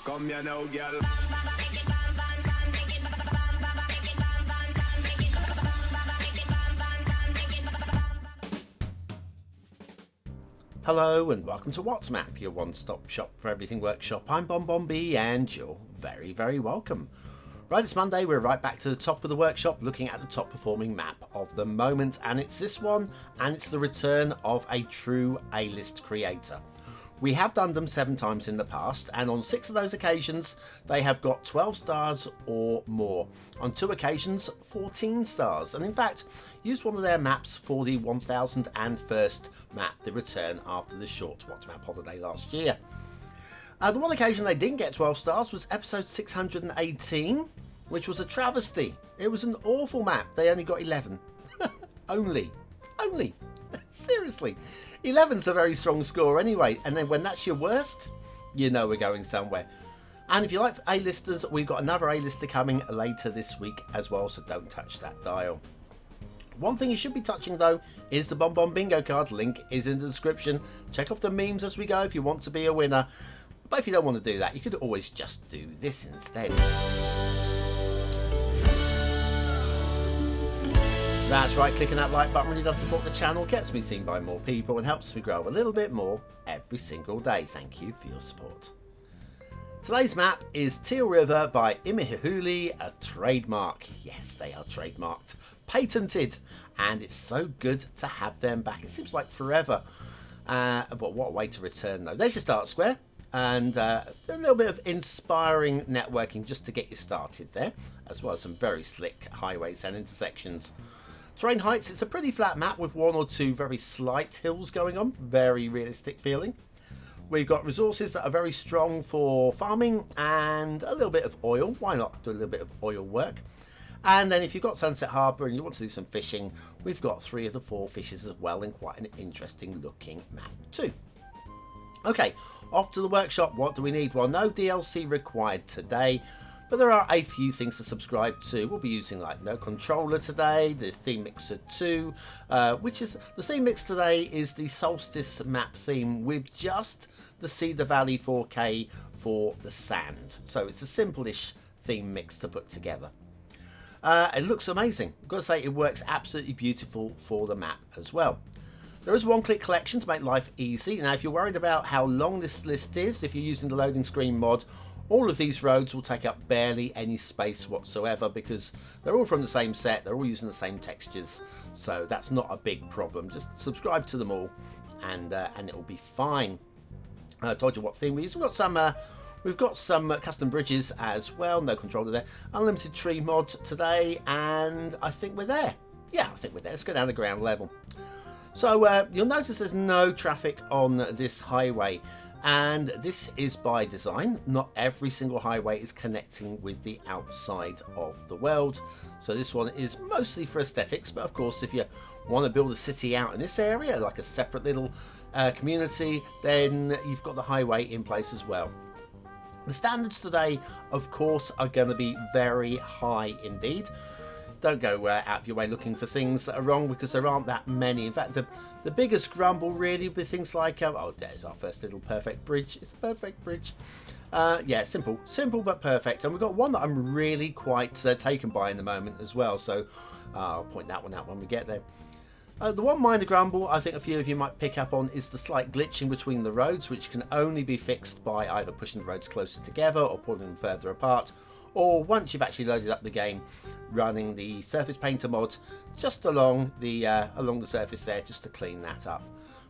Come here now, girl. Hello and welcome to What's Map, your one-stop shop for everything workshop. I'm BonBonB and you're very, very welcome. Right, it's Monday, we're right back to the top of the workshop looking at the top performing map of the moment, and it's this one, and it's the return of a true A-list creator. We have done them 7 times in the past, and on 6 of those occasions they have got 12 stars or more. On 2 occasions 14 stars, and in fact used one of their maps for the 1001st map, the return after the short What's Map holiday last year. The one occasion they didn't get 12 stars was episode 618, which was a travesty. It was an awful map. They only got 11. Only. Seriously. 11's a very strong score anyway. And then when that's your worst, you know we're going somewhere. And if you like A-listers, we've got another A-lister coming later this week as well, so don't touch that dial. One thing you should be touching though is the BonBonBingo card. Link is in the description. Check off the memes as we go if you want to be a winner. But if you don't want to do that, you could always just do this instead. That's right, clicking that like button really does support the channel, gets me seen by more people and helps me grow a little bit more every single day. Thank you for your support. Today's map is Teal River by IhmeHihhuli, a trademark. Yes, they are trademarked, patented, and it's so good to have them back. It seems like forever. But what a way to return though. There's your start square. And a little bit of inspiring networking just to get you started there, as well as some very slick highways and intersections. Terrain heights, it's a pretty flat map with 1 or 2 very slight hills going on, very realistic feeling. We've got resources that are very strong for farming and a little bit of oil. Why not do a little bit of oil work? And then if you've got Sunset Harbour and you want to do some fishing, we've got 3 of the 4 fishes as well, in quite an interesting looking map too. Okay, off to the workshop. What do we need? Well, no DLC required today, but there are a few things to subscribe to. We'll be using like no controller today, the theme mixer 2, which is the theme mix today is the Solstice map theme with just the Cedar Valley 4K for the sand. So it's a simple-ish theme mix to put together. It looks amazing. I've got to say it works absolutely beautiful for the map as well. There is one-click collection to make life easy. Now, if you're worried about how long this list is, if you're using the loading screen mod, all of these roads will take up barely any space whatsoever because they're all from the same set, they're all using the same textures, so that's not a big problem. Just subscribe to them all, and it'll be fine. I told you what theme we use. We've got some custom bridges as well. No controller there. Unlimited tree mod today, and I think we're there. Yeah, I think we're there. Let's go down to ground level. So you'll notice there's no traffic on this highway, and this is by design. Not every single highway is connecting with the outside of the world, so this one is mostly for aesthetics. But of course, if you want to build a city out in this area, like a separate little community, then you've got the highway in place as well. The standards today, of course, are going to be very high indeed. Don't go out of your way looking for things that are wrong, because there aren't that many. In fact, the biggest grumble really with things like, oh, there's our first little perfect bridge. It's a perfect bridge. Yeah, simple but perfect. And we've got one that I'm really quite taken by in the moment as well. So I'll point that one out when we get there. The one minor grumble I think a few of you might pick up on is the slight glitching between the roads, which can only be fixed by either pushing the roads closer together or pulling them further apart, or once you've actually loaded up the game, running the surface painter mod just along the surface there, just to clean that up.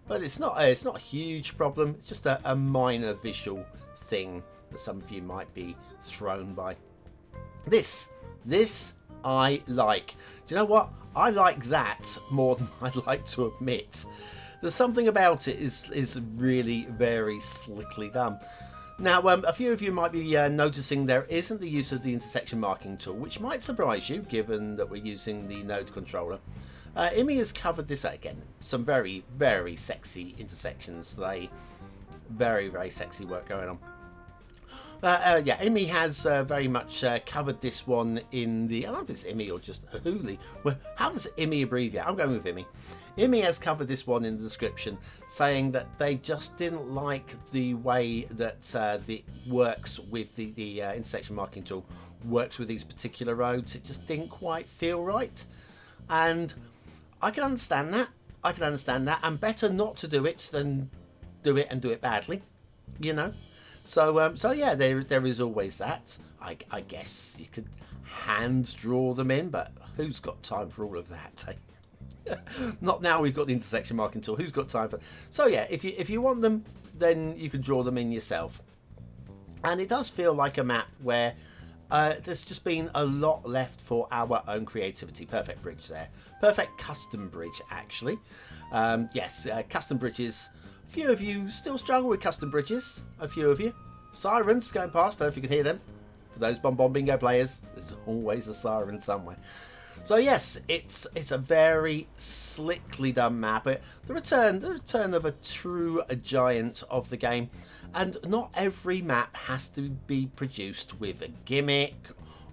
But it's not a huge problem. It's just a minor visual thing that some of you might be thrown by. This I like. Do you know what? I like that more than I'd like to admit. There's something about it is really very slickly done. Now, a few of you might be noticing there isn't the use of the intersection marking tool, which might surprise you, given that we're using the Node controller. IhmeHihhuli has covered this again. Some very, very sexy intersections. Very, very sexy work going on. Yeah, IhmeHihhuli has very much covered this one in the... I don't know if it's IhmeHihhuli or just Hihhuli. Well, how does IhmeHihhuli abbreviate? I'm going with IhmeHihhuli. IhmeHihhuli has covered this one in the description, saying that they just didn't like the way that the works with the intersection marking tool works with these particular roads. It just didn't quite feel right, and I can understand that. And better not to do it than do it and do it badly, you know. So yeah, there is always that. I guess you could hand draw them in, but who's got time for all of that? Eh? Not now we've got the intersection marking tool. Who's got time for? So yeah, if you want them, then you can draw them in yourself. And it does feel like a map where there's just been a lot left for our own creativity. Perfect bridge there. Perfect custom bridge, actually. Yes, custom bridges. A few of you still struggle with custom bridges. A few of you. Sirens going past. I don't know if you can hear them. For those BonBonBingo players, there's always a siren somewhere. So yes, it's a very slickly done map. The return of a true giant of the game. And not every map has to be produced with a gimmick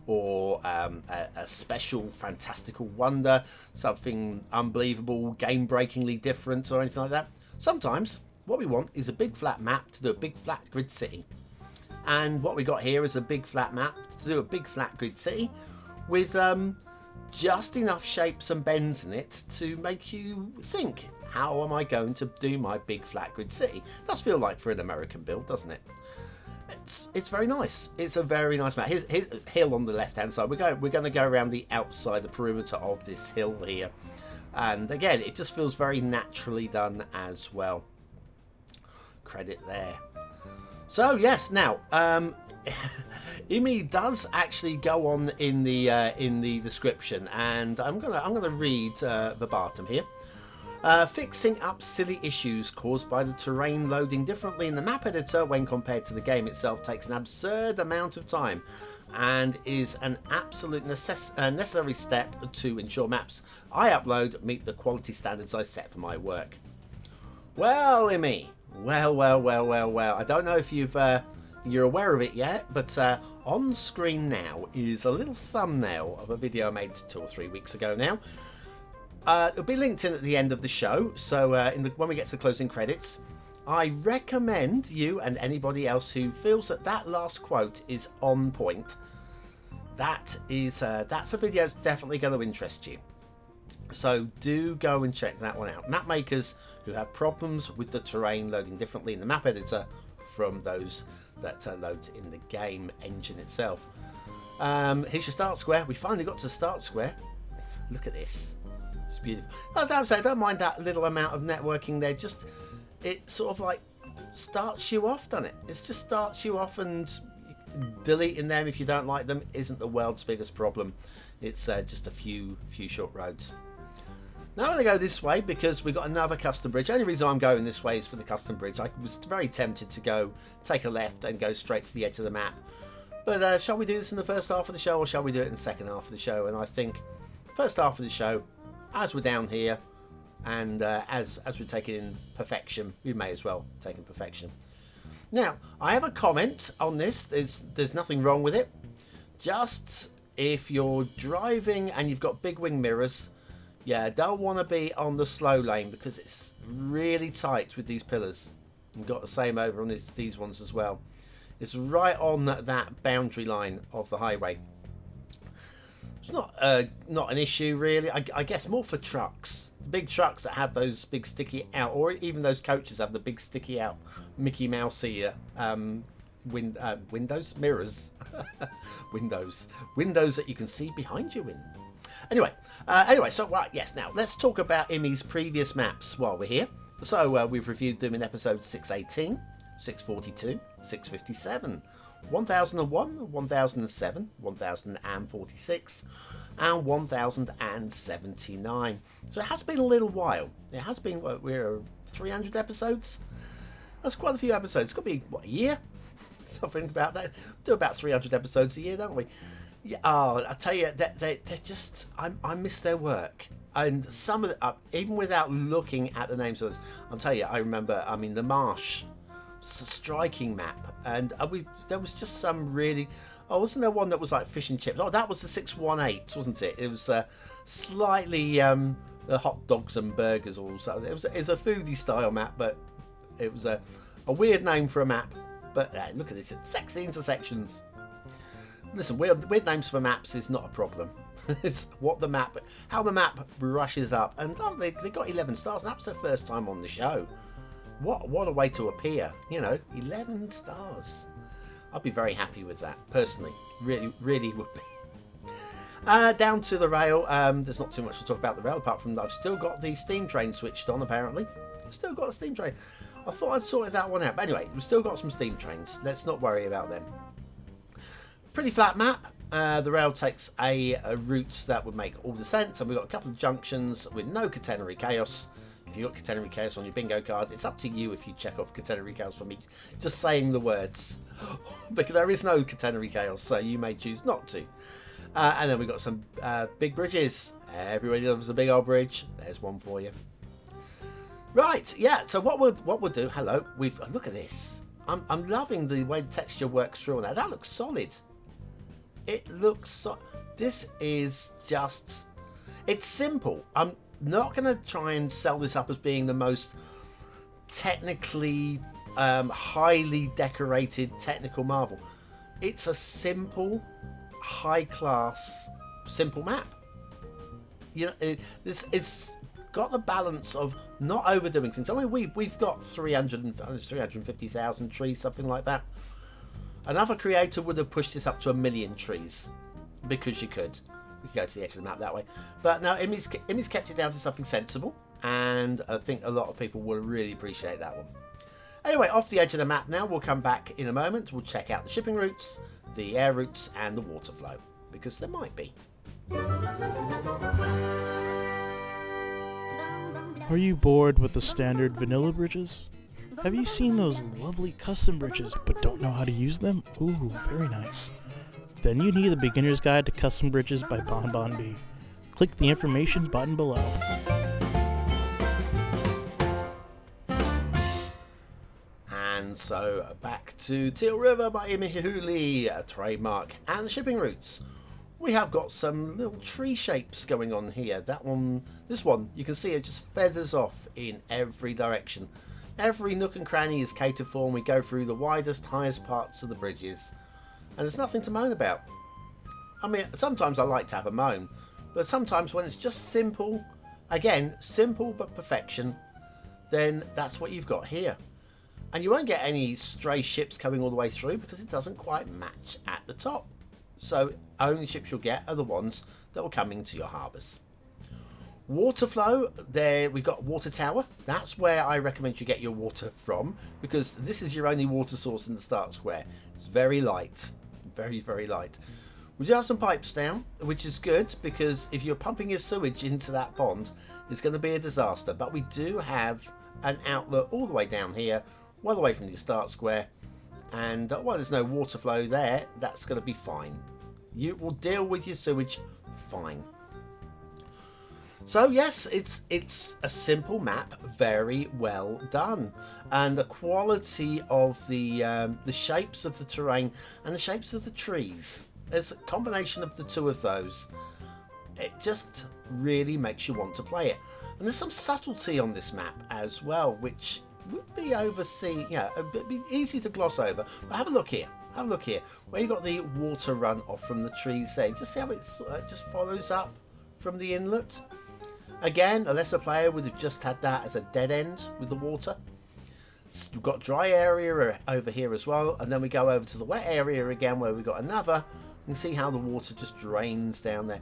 or a special fantastical wonder, something unbelievable, game-breakingly different or anything like that. Sometimes what we want is a big flat map to do a big flat grid city. And what we got here is a big flat map to do a big flat grid city with just enough shapes and bends in it to make you think, how am I going to do my big flat grid city? Does feel like for an American build, doesn't it? It's very nice. It's a very nice map. Here's a hill on the left hand side. We're going to go around the outside, the perimeter of this hill here. And again, it just feels very naturally done as well. Credit there. So yes, now IhmeHihhuli does actually go on in the description, and I'm gonna read verbatim here. Fixing up silly issues caused by the terrain loading differently in the map editor when compared to the game itself takes an absurd amount of time and is an absolute necessary step to ensure maps I upload meet the quality standards I set for my work. Well, IhmeHihhuli, well. I don't know if you're aware of it yet, but on screen now is a little thumbnail of a video I made 2 or 3 weeks ago now. It'll be linked in at the end of the show, so when we get to the closing credits, I recommend you and anybody else who feels that last quote is on point. That's a video that's definitely going to interest you. So do go and check that one out. Map makers who have problems with the terrain loading differently in the map editor from those that loads in the game engine itself. Here's your start square. We finally got to the start square. Look at this. It's beautiful. I don't mind that little amount of networking there. Just, it sort of like starts you off, doesn't it? It just starts you off, and deleting them if you don't like them isn't the world's biggest problem. It's just a few short roads. Now I'm going to go this way because we've got another custom bridge. The only reason I'm going this way is for the custom bridge. I was very tempted to go take a left and go straight to the edge of the map. But shall we do this in the first half of the show, or shall we do it in the second half of the show? And I think first half of the show, as we're down here, and as we're taking in perfection, we may as well take in perfection. Now, I have a comment on this. There's nothing wrong with it. Just if you're driving and you've got big wing mirrors, yeah, don't want to be on the slow lane because it's really tight with these pillars. You've got the same over on these ones as well. It's right on that boundary line of the highway. It's not an issue really. I guess more for trucks, big trucks that have those big sticky out, or even those coaches have the big sticky out Mickey Mousey windows, mirrors, windows that you can see behind you in. Anyway, so right, yes. Now let's talk about IhmeHihhuli's previous maps while we're here. So we've reviewed them in episodes 618, 642, 657. 1001, 1007, 1046 and 1079. So it has been a little while. It has been, we're 300 episodes. That's quite a few episodes. It's got to be, what, a year? Something about that. We do about 300 episodes a year, don't we? Yeah, oh, I tell you, they're just, I miss their work. And some of the, even without looking at the names of this, I'll tell you, I remember, the Marsh. It's a striking map, and there was just some really, wasn't there one that was like fish and chips? Oh, that was the 618, wasn't it? It was slightly the hot dogs and burgers also. It was a foodie style map, but it was a weird name for a map. But look at this, it's sexy intersections. Listen, weird names for maps is not a problem. It's how the map rushes up. And they got 11 stars. That was their first time on the show. What a way to appear, 11 stars. I'd be very happy with that, personally. Really, really would be. Down to the rail. There's not too much to talk about the rail, apart from I've still got the steam train switched on, apparently. Still got a steam train. I thought I'd sorted that one out. But anyway, we've still got some steam trains. Let's not worry about them. Pretty flat map. The rail takes a route that would make all the sense. And we've got a couple of junctions with no catenary chaos. If you've got catenary chaos on your bingo card, it's up to you if you check off catenary chaos for me. Just saying the words. Because there is no catenary chaos, so you may choose not to. And then we've got some big bridges. Everybody loves a big old bridge. There's one for you. Right, yeah. So what we'll do? Hello, look at this. I'm loving the way the texture works through on that. That looks solid. It looks so. This is just. It's simple. I'm not going to try and sell this up as being the most technically highly decorated technical marvel. It's a simple, high class, simple map. It's got the balance of not overdoing things. I mean, we've got 350,000 trees, something like that. Another creator would have pushed this up to 1 million trees because you could. We could go to the edge of the map that way. But no, IhmeHihhuli kept it down to something sensible, and I think a lot of people will really appreciate that one. Anyway, off the edge of the map now. We'll come back in a moment. We'll check out the shipping routes, the air routes, and the water flow, because there might be. Are you bored with the standard vanilla bridges? Have you seen those lovely custom bridges but don't know how to use them? Ooh, very nice. Then you need the Beginner's Guide to Custom Bridges by BonBonB. Click the information button below. And so back to Teal River by IhmeHihhuli, a trademark, and the shipping routes. We have got some little tree shapes going on here. This one, you can see it just feathers off in every direction. Every nook and cranny is catered for, and we go through the widest, highest parts of the bridges. And there's nothing to moan about. I mean, sometimes I like to have a moan, but sometimes when it's just simple, again, simple but perfection, then that's what you've got here. And you won't get any stray ships coming all the way through because it doesn't quite match at the top. So only ships you'll get are the ones that will come into your harbours. Water flow, there we've got water tower. That's where I recommend you get your water from, because this is your only water source in the start square. It's very light, very, very light. We do have some pipes down, which is good, because if you're pumping your sewage into that pond, it's going to be a disaster. But we do have an outlet all the way down here, well away from the start square. And while there's no water flow there, that's going to be fine. You will deal with your sewage fine. So yes, it's a simple map, very well done, and the quality of the shapes of the terrain and the shapes of the trees. There's a combination of the two of those. It just really makes you want to play it. And there's some subtlety on this map as well, which would be overseen, it'd be easy to gloss over. But have a look here. Have a look here, where you got the water run off from the trees there. Just see how it just follows up from the inlet. Again, a lesser player would have just had that as a dead end with the water. So we've got dry area over here as well, and then we go over to the wet area again where we've got another. You can see how the water just drains down there.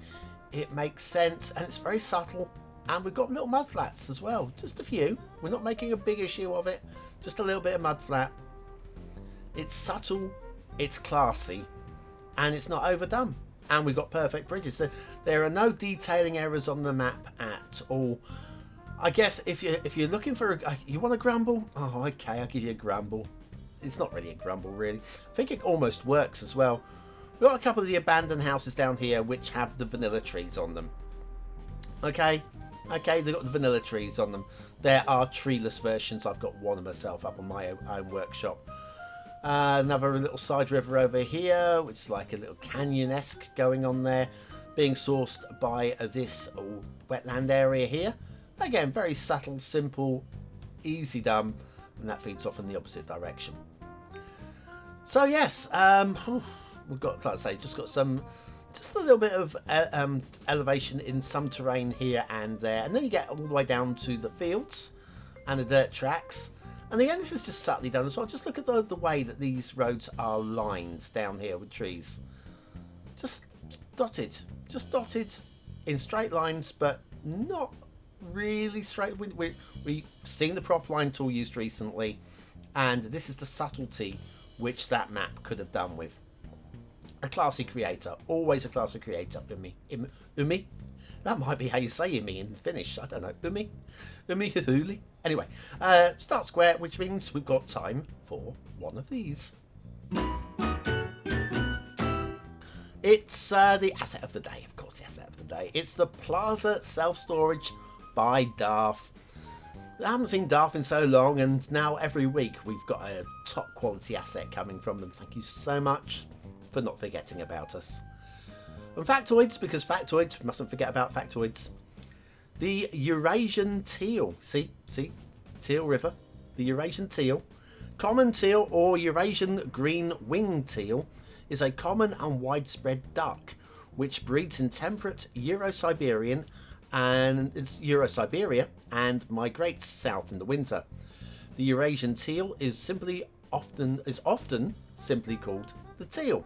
It makes sense, and it's very subtle. And we've got little mud flats as well, just a few. We're not making a big issue of it, just a little bit of mud flat. It's subtle, it's classy, and it's not overdone. And we've got perfect bridges. So there are no detailing errors on the map at all. I guess if you're looking for you want a grumble, oh okay, I'll give you a grumble. It's not really a grumble really. I think it almost works as well. We've got a couple of the abandoned houses down here which have the vanilla trees on them. Okay, they've got the vanilla trees on them. There are treeless versions. I've got one of myself up on my own workshop. Another little side river over here, which is like a little canyon-esque going on there. being sourced by this wetland area here. Again, very subtle, simple, easy done, and that feeds off in the opposite direction. So yes, we've got, like I say, just a little bit of elevation in some terrain here and there, and then you get all the way down to the fields and the dirt tracks. And again, this is just subtly done as well. Just look at the way that these roads are lined down here with trees. Just dotted in straight lines, but not really straight. We've seen the prop line tool used recently, and this is the subtlety which that map could have done with. A classy creator, always a classy creator. Umi? That might be how you say Umi in Finnish. I don't know. IhmeHihhuli. Anyway, start square, which means we've got time for one of these. It's the asset of the day, of course, the asset of the day. It's the Plaza self-storage by Darf. I haven't seen Darf in so long, and now every week we've got a top quality asset coming from them. Thank you so much for not forgetting about us. And factoids, because factoids, we mustn't forget about factoids. The Eurasian teal, see, Teal River, the Eurasian teal, common teal or Eurasian green winged teal, is a common and widespread duck which breeds in temperate Euro-Siberian Euro-Siberia and migrates south in the winter. The Eurasian teal is often simply called the teal,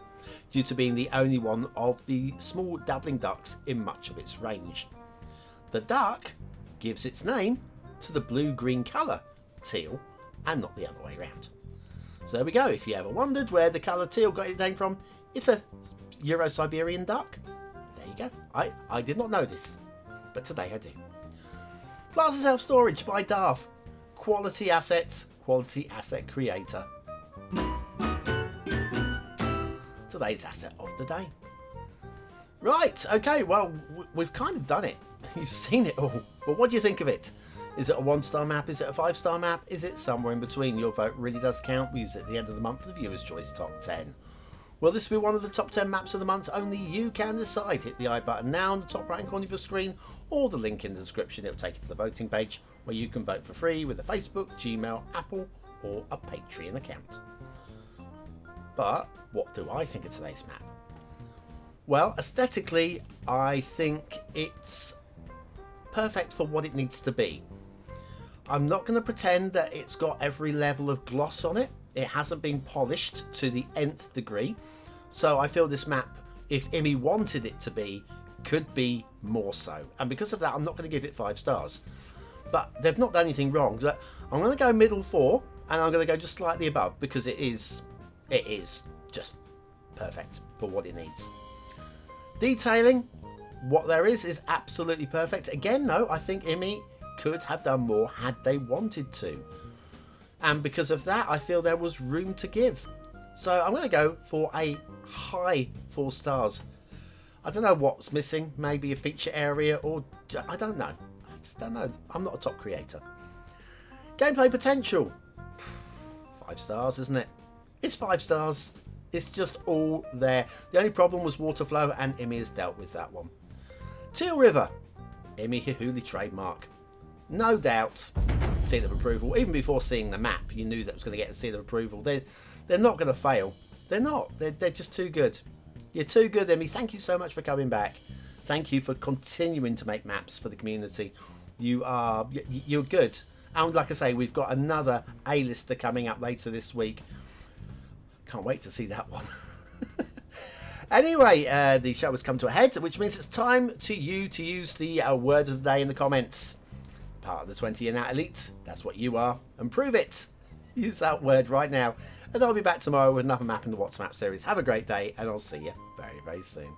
due to being the only one of the small dabbling ducks in much of its range. The duck gives its name to the blue-green colour, teal, and not the other way around. So there we go. If you ever wondered where the colour teal got its name from, it's a Euro-Siberian duck. There you go. I did not know this, but today I do. Plaza Self-Storage by Darf. Quality assets, quality asset creator. Today's asset of the day. Right, okay, well, we've kind of done it. You've seen it all. But what do you think of it? Is it a 1-star map? Is it a 5-star map? Is it somewhere in between? Your vote really does count. We use it at the end of the month for the Viewer's Choice Top 10. Will this be one of the top 10 maps of the month? Only you can decide. Hit the I button now on the top right hand corner of your screen, or the link in the description. It'll take you to the voting page where you can vote for free with a Facebook, Gmail, Apple, or a Patreon account. But what do I think of today's map? Well, aesthetically, I think it's perfect for what it needs to be. I'm not going to pretend that it's got every level of gloss on it. It hasn't been polished to the nth degree. So I feel this map, if IhmeHihhuli wanted it to be, could be more so. And because of that, I'm not going to give it 5 stars. But they've not done anything wrong. So I'm going to go middle 4, and I'm going to go just slightly above, because it is just perfect for what it needs. Detailing, what there is absolutely perfect. Again, though, I think IhmeHihhuli could have done more had they wanted to. And because of that, I feel there was room to give. So I'm going to go for a high 4 stars. I don't know what's missing. Maybe a feature area, or I don't know. I just don't know. I'm not a top creator. Gameplay potential. 5 stars, isn't it? It's 5 stars. It's just all there. The only problem was water flow, and IhmeHihhuli has dealt with that one. Teal River. IhmeHihhuli trademark. No doubt, seal of approval. Even before seeing the map, you knew that was going to get a seal of approval. They're not going to fail. They're not. They're just too good. You're too good, IhmeHihhuli. Thank you so much for coming back. Thank you for continuing to make maps for the community. You're good. And like I say, we've got another A-lister coming up later this week. Can't wait to see that one. Anyway, the show has come to a head, which means it's time to use the word of the day in the comments. Part of the 20 and out elite, that's what you are, and prove it. Use that word right now, and I'll be back tomorrow with another map in the What's Map series. Have a great day, and I'll see you very, very soon.